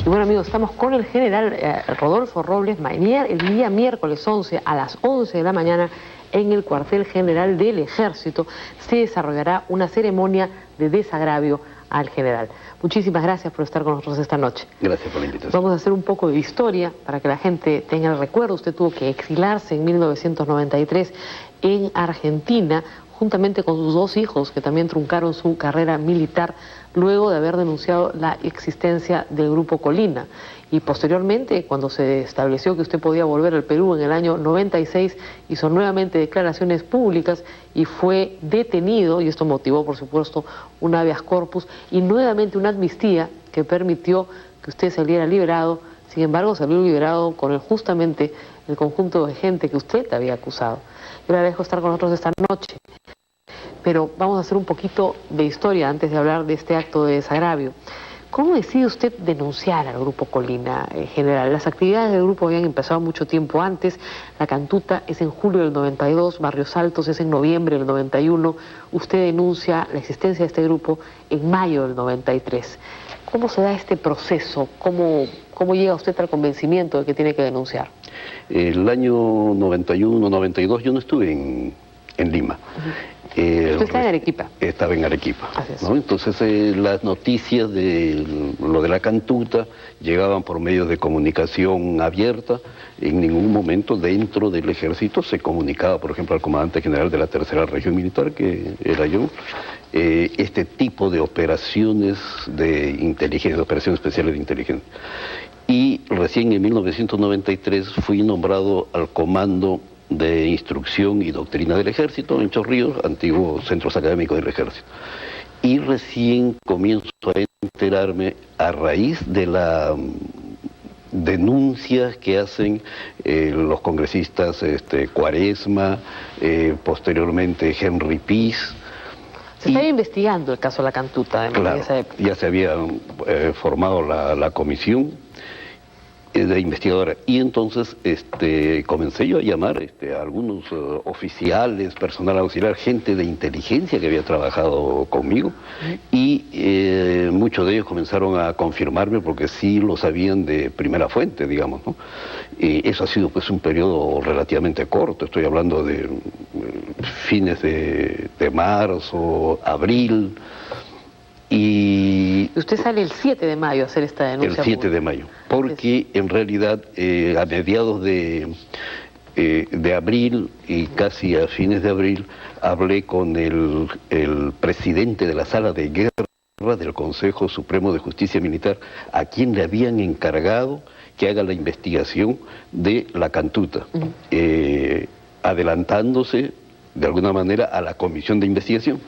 Y bueno, amigos, estamos con el general Rodolfo Robles. El día miércoles 11 a las 11 de la mañana en el cuartel general del Ejército se desarrollará una ceremonia de desagravio al general. Muchísimas gracias por estar con nosotros esta noche. Gracias por la invitación. Vamos a hacer un poco de historia para que la gente tenga el recuerdo. Usted tuvo que exilarse en 1993 en Argentina, juntamente con sus dos hijos, que también truncaron su carrera militar, luego de haber denunciado la existencia del Grupo Colina. Y posteriormente, cuando se estableció que usted podía volver al Perú en el año 96, hizo nuevamente declaraciones públicas y fue detenido, y esto motivó, por supuesto, un habeas corpus y nuevamente una amnistía que permitió que usted saliera liberado. Sin embargo, salió liberado con justamente el conjunto de gente que usted había acusado. Yo le agradezco estar con nosotros esta noche. Pero vamos a hacer un poquito de historia antes de hablar de este acto de desagravio. ¿Cómo decide usted denunciar al Grupo Colina, general? Las actividades del grupo habían empezado mucho tiempo antes. La Cantuta es en julio del 92, Barrios Altos es en noviembre del 91. Usted denuncia la existencia de este grupo en mayo del 93. ¿Cómo se da este proceso? ¿Cómo llega usted al convencimiento de que tiene que denunciar? El año 91, 92 yo no estuve en Lima. ¿Usted está en Arequipa? Estaba en Arequipa, ¿no? Entonces las noticias de lo de la Cantuta llegaban por medios de comunicación abierta. En ningún momento dentro del ejército se comunicaba, por ejemplo, al comandante general de la Tercera Región Militar, que era yo, este tipo de operaciones de inteligencia, operaciones especiales de inteligencia. Y recién en 1993 fui nombrado al comando de instrucción y doctrina del ejército en Chorrillos, antiguos centros académicos del ejército. Y recién comienzo a enterarme a raíz de las denuncias que hacen los congresistas Cuaresma, posteriormente Henry Pease. Se estaba investigando el caso de la Cantuta en esa época. Ya se había formado la comisión de investigadora, y entonces comencé yo a llamar a algunos oficiales, personal auxiliar, gente de inteligencia que había trabajado conmigo, y muchos de ellos comenzaron a confirmarme porque sí lo sabían de primera fuente, digamos, ¿no? Eso ha sido pues un periodo relativamente corto, estoy hablando de fines de marzo, abril. Y usted sale el 7 de mayo a hacer esta denuncia. El 7 de mayo, porque en realidad a mediados de abril y casi a fines de abril hablé con el presidente de la Sala de Guerra del Consejo Supremo de Justicia Militar, a quien le habían encargado que haga la investigación de la Cantuta, adelantándose de alguna manera a la comisión de investigación.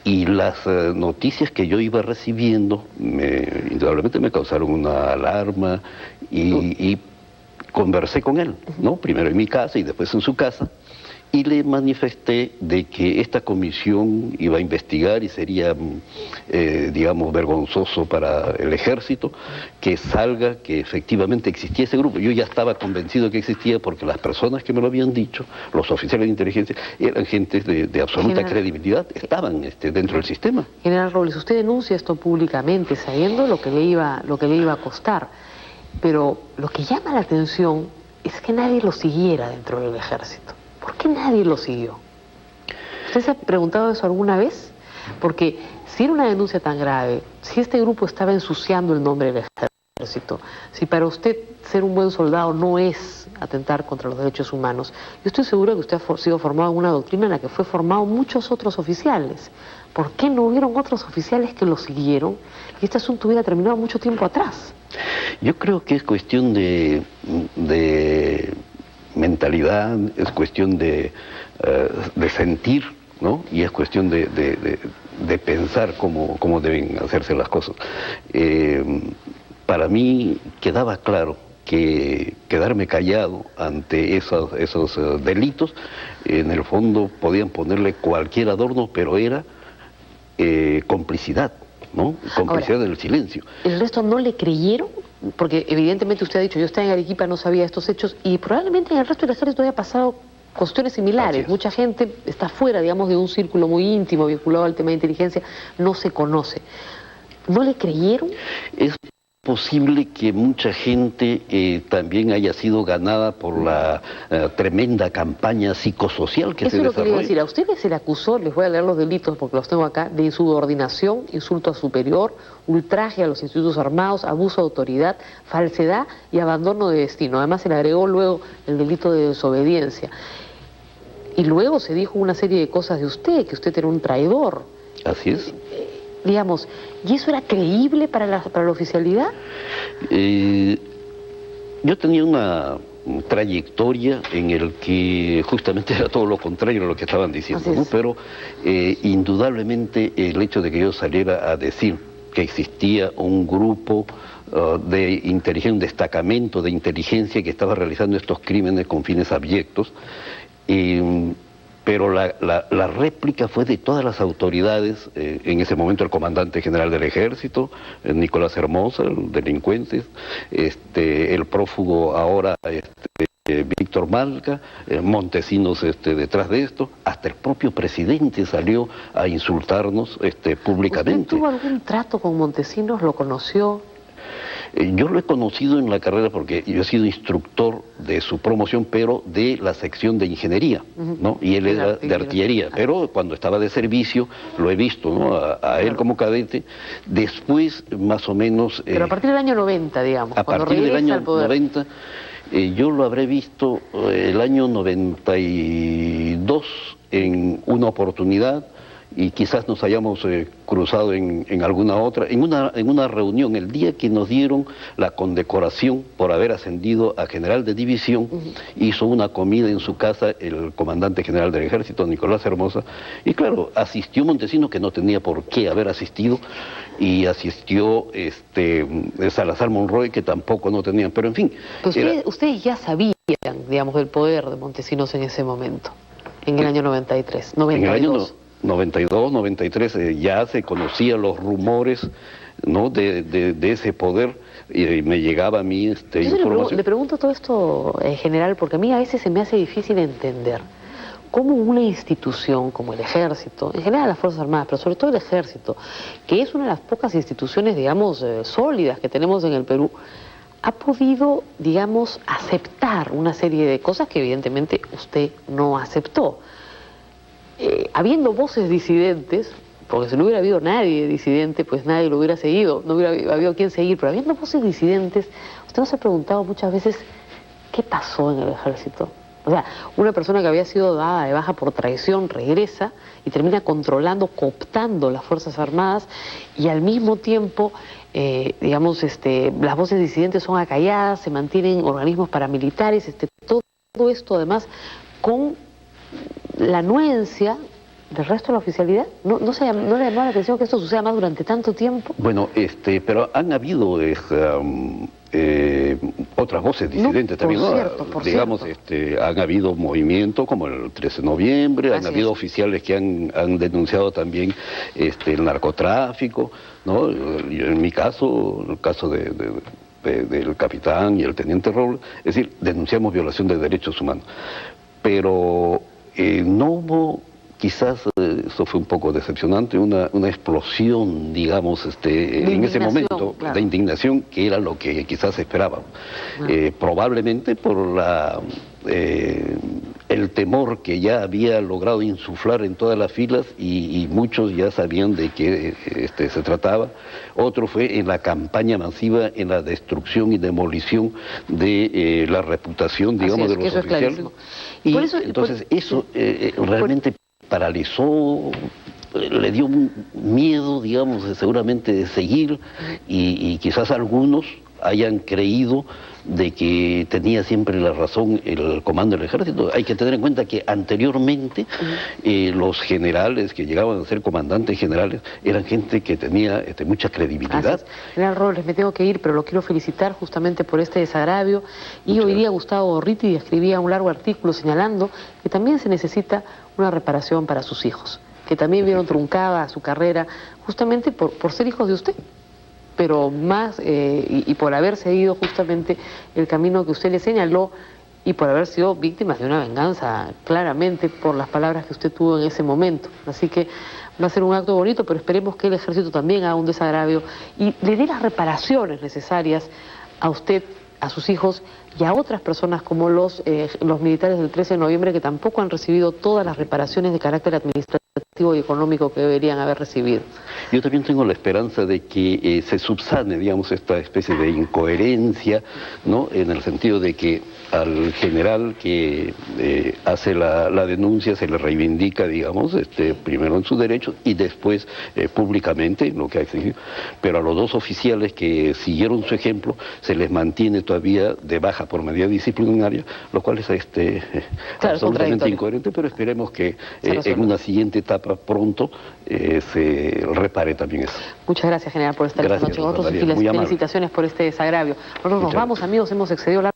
Y las noticias que yo iba recibiendo, indudablemente me causaron una alarma y conversé con él, ¿no? Primero en mi casa y después en su casa, y le manifesté de que esta comisión iba a investigar y sería, digamos, vergonzoso para el ejército que salga que efectivamente existía ese grupo. Yo ya estaba convencido que existía porque las personas que me lo habían dicho, los oficiales de inteligencia, eran gentes de absoluta credibilidad, estaban dentro del sistema. General Robles, usted denuncia esto públicamente sabiendo lo que le iba a costar, pero lo que llama la atención es que nadie lo siguiera dentro del ejército. ¿Por qué nadie lo siguió? ¿Usted se ha preguntado eso alguna vez? Porque si era una denuncia tan grave, si este grupo estaba ensuciando el nombre del ejército, si para usted ser un buen soldado no es atentar contra los derechos humanos, yo estoy seguro que usted ha sido formado en una doctrina en la que fue formado muchos otros oficiales. ¿Por qué no hubieron otros oficiales que lo siguieron y este asunto hubiera terminado mucho tiempo atrás? Yo creo que es cuestión de mentalidad, es cuestión de sentir, ¿no? Y es cuestión de pensar cómo deben hacerse las cosas. Para mí quedaba claro que quedarme callado ante esos delitos, en el fondo podían ponerle cualquier adorno, pero era complicidad, ¿no? Complicidad del silencio. ¿El resto no le creyeron? Porque evidentemente usted ha dicho, yo estaba en Arequipa, no sabía estos hechos, y probablemente en el resto del ejército haya pasado cuestiones similares. Mucha gente está fuera, digamos, de un círculo muy íntimo vinculado al tema de inteligencia, no se conoce. ¿No le creyeron? Es posible que mucha gente también haya sido ganada por la tremenda campaña psicosocial que se desarrolla. Eso es lo que le iba a decir. A ustedes se le acusó, les voy a leer los delitos porque los tengo acá, de insubordinación, insulto a superior, ultraje a los institutos armados, abuso de autoridad, falsedad y abandono de destino. Además se le agregó luego el delito de desobediencia. Y luego se dijo una serie de cosas de usted, que usted era un traidor. Así es. Digamos, ¿y eso era creíble para la oficialidad? Yo tenía una trayectoria en el que justamente era todo lo contrario a lo que estaban diciendo, ¿no? Pero indudablemente el hecho de que yo saliera a decir que existía un grupo de inteligencia, un destacamento de inteligencia que estaba realizando estos crímenes con fines abyectos, pero la réplica fue de todas las autoridades, en ese momento el comandante general del ejército, Nicolás Hermosa, el delincuente, el prófugo ahora, Víctor Malca, Montesinos detrás de esto, hasta el propio presidente salió a insultarnos públicamente. ¿Usted tuvo algún trato con Montesinos? ¿Lo conoció? Yo lo he conocido en la carrera porque yo he sido instructor de su promoción, pero de la sección de ingeniería, ¿no? Y él era de artillería, pero cuando estaba de servicio lo he visto, ¿no? A él como cadete. Después, más o menos... Pero a partir del año 90, digamos. A partir del año 90, yo lo habré visto el año 92 en una oportunidad, y quizás nos hayamos cruzado en alguna otra, en una reunión, el día que nos dieron la condecoración por haber ascendido a general de división, hizo una comida en su casa el comandante general del ejército, Nicolás Hermosa, y claro, asistió Montesinos, que no tenía por qué haber asistido, y asistió Salazar Monroy, que tampoco no tenían, pero en fin. Pues ustedes ya sabían, digamos, del poder de Montesinos en ese momento, en el año 93, 92. En el año 92, 93, ya se conocían los rumores, ¿no? de ese poder, y me llegaba a mí información. Le pregunto todo esto en general, porque a mí a veces se me hace difícil entender cómo una institución como el ejército, en general las Fuerzas Armadas, pero sobre todo el ejército, que es una de las pocas instituciones, digamos, sólidas que tenemos en el Perú, ha podido, digamos, aceptar una serie de cosas que evidentemente usted no aceptó. Habiendo voces disidentes, porque si no hubiera habido nadie disidente, pues nadie lo hubiera seguido, no hubiera habido quien seguir, pero habiendo voces disidentes, usted no se ha preguntado muchas veces qué pasó en el ejército. O sea, una persona que había sido dada de baja por traición regresa y termina controlando, cooptando las Fuerzas Armadas, y al mismo tiempo, digamos, las voces disidentes son acalladas, se mantienen organismos paramilitares, todo esto además con la anuencia del resto de la oficialidad. ¿No le llamó la atención que esto suceda más durante tanto tiempo? Bueno, pero han habido otras voces disidentes también, ¿no? Digamos, han habido movimientos como el 13 de noviembre, han habido oficiales que han denunciado también el narcotráfico, ¿no? En mi caso, el caso del capitán y el teniente Robles, es decir, denunciamos violación de derechos humanos. Pero no hubo, quizás, eso fue un poco decepcionante, una explosión, digamos, en ese momento, claro, de indignación, que era lo que quizás esperábamos. Probablemente por el temor que ya había logrado insuflar en todas las filas, y muchos ya sabían de qué se trataba. Otro fue en la campaña masiva, en la destrucción y demolición de la reputación, digamos, de los oficiales. Y entonces eso realmente paralizó, le dio un miedo, digamos, seguramente de seguir, y quizás algunos hayan creído de que tenía siempre la razón el comando del ejército. Hay que tener en cuenta que anteriormente los generales que llegaban a ser comandantes generales eran gente que tenía mucha credibilidad. General Robles, me tengo que ir, pero lo quiero felicitar justamente por este desagravio. Y hoy día Gustavo Gorriti escribía un largo artículo señalando que también se necesita una reparación para sus hijos, que también vieron truncada su carrera justamente por ser hijos de usted, pero más y por haber seguido justamente el camino que usted le señaló, y por haber sido víctimas de una venganza, claramente, por las palabras que usted tuvo en ese momento. Así que va a ser un acto bonito, pero esperemos que el ejército también haga un desagravio y le dé las reparaciones necesarias a usted, a sus hijos y a otras personas como los militares del 13 de noviembre que tampoco han recibido todas las reparaciones de carácter administrativo y económico que deberían haber recibido. Yo también tengo la esperanza de que se subsane, digamos, esta especie de incoherencia, ¿no? En el sentido de que al general que hace la denuncia se le reivindica, digamos, primero en sus derechos y después públicamente lo que ha exigido. Pero a los dos oficiales que siguieron su ejemplo se les mantiene todavía de baja por medida disciplinaria, lo cual es absolutamente incoherente, pero esperemos que en una siguiente etapa pronto se repare también eso. Muchas gracias, general, por estar esta noche con nosotros y felicitaciones por este desagravio. Nosotros nos vamos, amigos, hemos excedido la